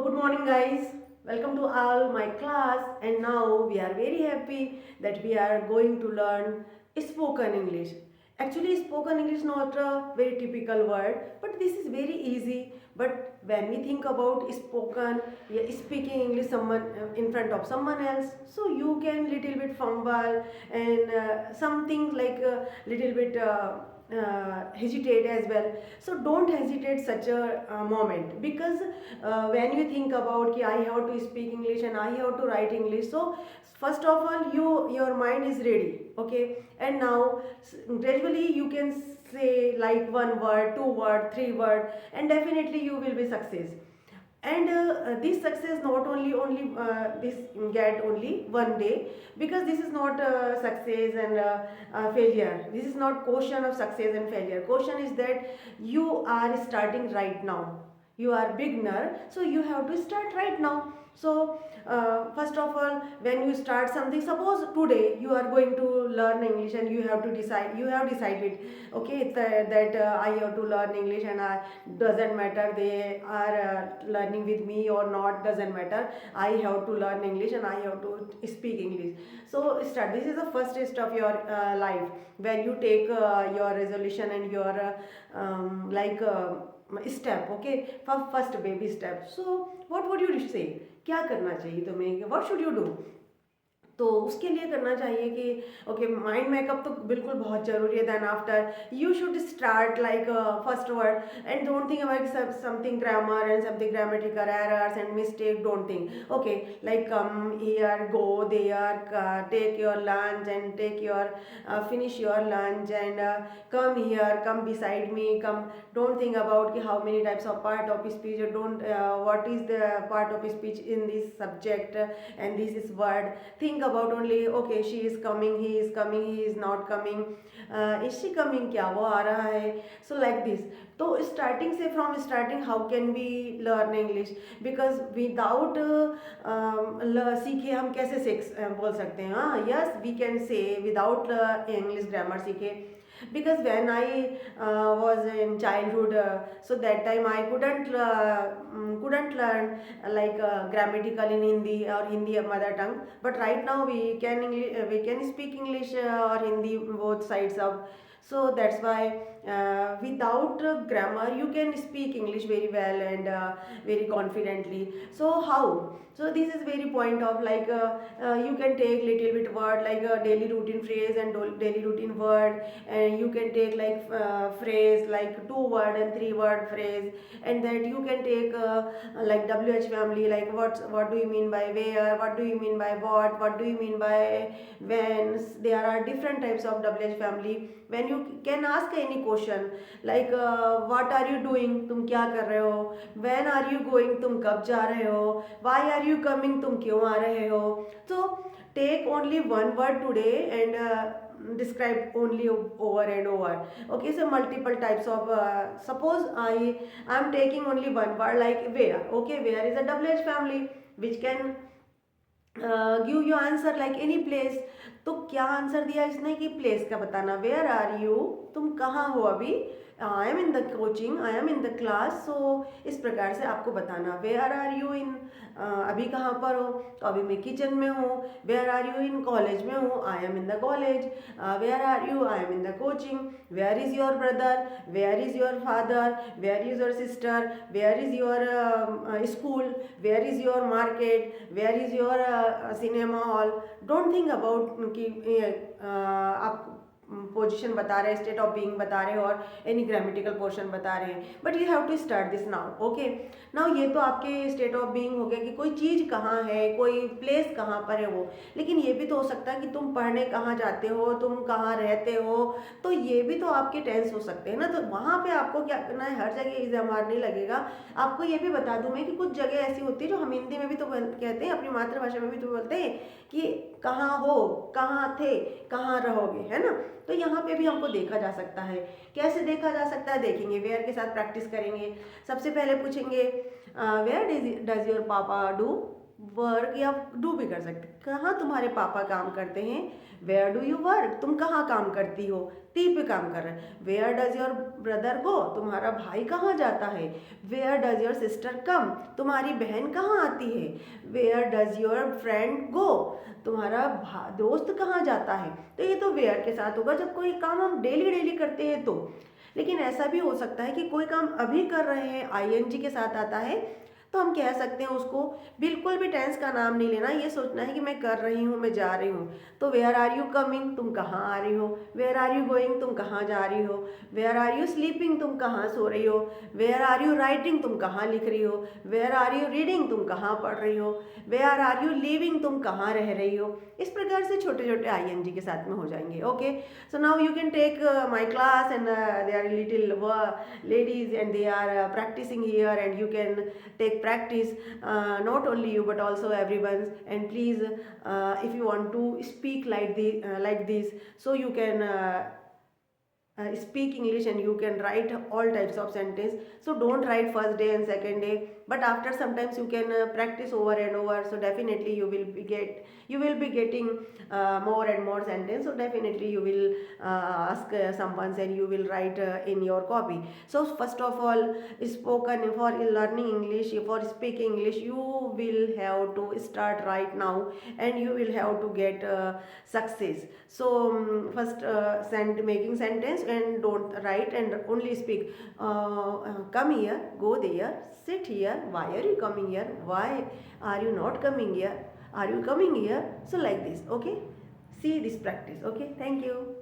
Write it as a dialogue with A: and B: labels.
A: good morning, guys. Welcome to all my class. And now we are very happy that we are going to learn spoken English. Actually, spoken English is not a very typical word, but this is very easy. But when we think about spoken, we are speaking English someone in front of someone else, so you can little bit fumble and something like a little bit. Hesitate as well, so don't hesitate such a moment, because when you think about ki I have to speak English and I have to write English, so first of all your mind is ready, okay. And now gradually you can say like one word, two word, three word, and definitely you will be success. And this success not only this get only one day, because this is not success and failure. This is not question of success and failure. Question is that you are starting right now, you are beginner, so you have to start right now. So first of all, when you start something, suppose today you are going to learn English and you have to decide, you have decided, okay, that I have to learn English, and I doesn't matter they are learning with me or not, doesn't matter, I have to learn English and I have to speak English. So start, this is the first stage of your life, when you take your resolution and your step, okay, for first baby step. So what would you say, क्या करना चाहिए तुम्हें, what should you do? तो उसके लिए करना चाहिए कि ओके, माइंड मेकअप तो बिल्कुल बहुत ज़रूरी है. Then after you should start like first word and don't think about something grammar and something grammatical errors and mistake. Don't think, okay, like come here, go there, take your lunch and take your finish your lunch and come here, come beside me, come. Don't think about कि how many types of part of speech, don't what is the part of speech in this subject and this is word. Think about only, okay, she is coming, he is coming, he is not coming, is she coming, क्या वो आ रहा है. So like this. तो starting से, from starting how can we learn English, because without सीखे हम कैसे बोल सकते हैं. हाँ, yes, we can say without English grammar सीखे. Because when I was in childhood, so that time I couldn't learn grammatical in Hindi or Hindi mother tongue. But right now we can speak English or Hindi, both sides of. So that's why without grammar you can speak English very well and very confidently. So how? So this is very point of you can take little bit word like a daily routine phrase and daily routine word, and you can take phrase like 2 word and 3 word phrase, and that you can take like WH family, like what do you mean by where, what do you mean by what do you mean by when. There are different types of WH family. When you can ask any question like what are you doing, तुम क्या कर रहे हो, when are you going, तुम कब जा रहे हो, why are you coming, तुम क्यों आ रहे हो. So take only one word today and describe only over and over. Okay, so multiple types of suppose I am taking only one word like where. Okay, where is a WH family which can give you answer like any place. तो क्या answer दिया इसने कि place का बताना. Where are you, तुम कहाँ हो अभी. I am in the coaching, I am in the class. So इस प्रकार से आपको बताना. वेयर आर यू इन, अभी कहाँ पर हो, तो अभी मैं किचन में हूँ. Where are you in, college में हूँ, I am in the college. Where are you, I am in the coaching. Where is your brother, where is your father, where is your sister, where is your school, where is your market, where is your cinema hall. Don't think about कि आप position बता रहे हैं, state of being बता रहे हैं और any grammatical portion बता रहे हैं, but you have to start this now. Okay, now ये तो आपके स्टेट ऑफ बीइंग हो गया कि कोई चीज़ कहाँ है, कोई प्लेस कहाँ पर है वो. लेकिन ये भी तो हो सकता है कि तुम पढ़ने कहाँ जाते हो, तुम कहाँ रहते हो, तो ये भी तो आपके टेंस हो सकते हैं ना. तो वहाँ पे आपको क्या करना है, हर जगह एग्जाम नहीं लगेगा. आपको ये भी बता दूँ मैं कि कुछ जगह ऐसी होती है जो हम हिंदी में भी तो कहते हैं, अपनी मातृभाषा में भी तो बोलते हैं कि कहाँ हो, कहाँ थे, कहाँ रहोगे, है ना. तो यहाँ पे भी हमको देखा जा सकता है. कैसे देखा जा सकता है, देखेंगे. वेयर के साथ प्रैक्टिस करेंगे. सबसे पहले पूछेंगे वेयर डज योर पापा डू. वर्क या डू भी कर सकते। कहाँ तुम्हारे पापा काम करते हैं, वेयर डू यू वर्क, तुम कहाँ काम करती हो, ती पे काम कर रहे हैं। Where does your brother go, तुम्हारा भाई कहाँ जाता है। Where does your sister come, तुम्हारी बहन कहाँ आती है। Where does your friend go, तुम्हारा दोस्त कहाँ जाता है। तो ये तो वेयर के साथ होगा जब कोई काम हम डेली डेली करते हैं तो। लेकिन ऐसा भी हो सकता है कि कोई काम अभी कर रहे हैं, आईएनजी के साथ आता है, तो हम कह सकते हैं उसको, बिल्कुल भी टेंस का नाम नहीं लेना, ये सोचना है कि मैं कर रही हूँ, मैं जा रही हूँ। तो वेयर आर यू कमिंग, तुम कहाँ आ रही हो। वेयर आर यू गोइंग, तुम कहाँ जा रही हो। वेयर आर यू स्लीपिंग, तुम कहाँ सो रही हो। वेयर आर यू राइटिंग, तुम कहाँ लिख रही हो। वेयर आर यू रीडिंग, तुम कहाँ पढ़ रही हो। वेयर आर यू लिविंग, तुम कहाँ रह रही हो। इस प्रकार से छोटे छोटे आईएनजी के साथ में हो जाएंगे। Okay, so now you can take my class and they are little ladies and they are practicing here, and you can take practice, not only you but also everyone. And please, if you want to speak like this, so you can speak English and you can write all types of sentence. So don't write first day and second day, but after sometimes you can practice over and over. So definitely you will be getting more and more sentence. So definitely you will ask someone and you will write in your copy. So first of all, spoken for learning English, for speaking English, you will have to start right now, and you will have to get success. So first making sentence, and don't write and only speak. Come here, go there, sit here. Why are you coming here? Why are you not coming here? Are you coming here? So like this. Okay, see this practice. Okay, thank you.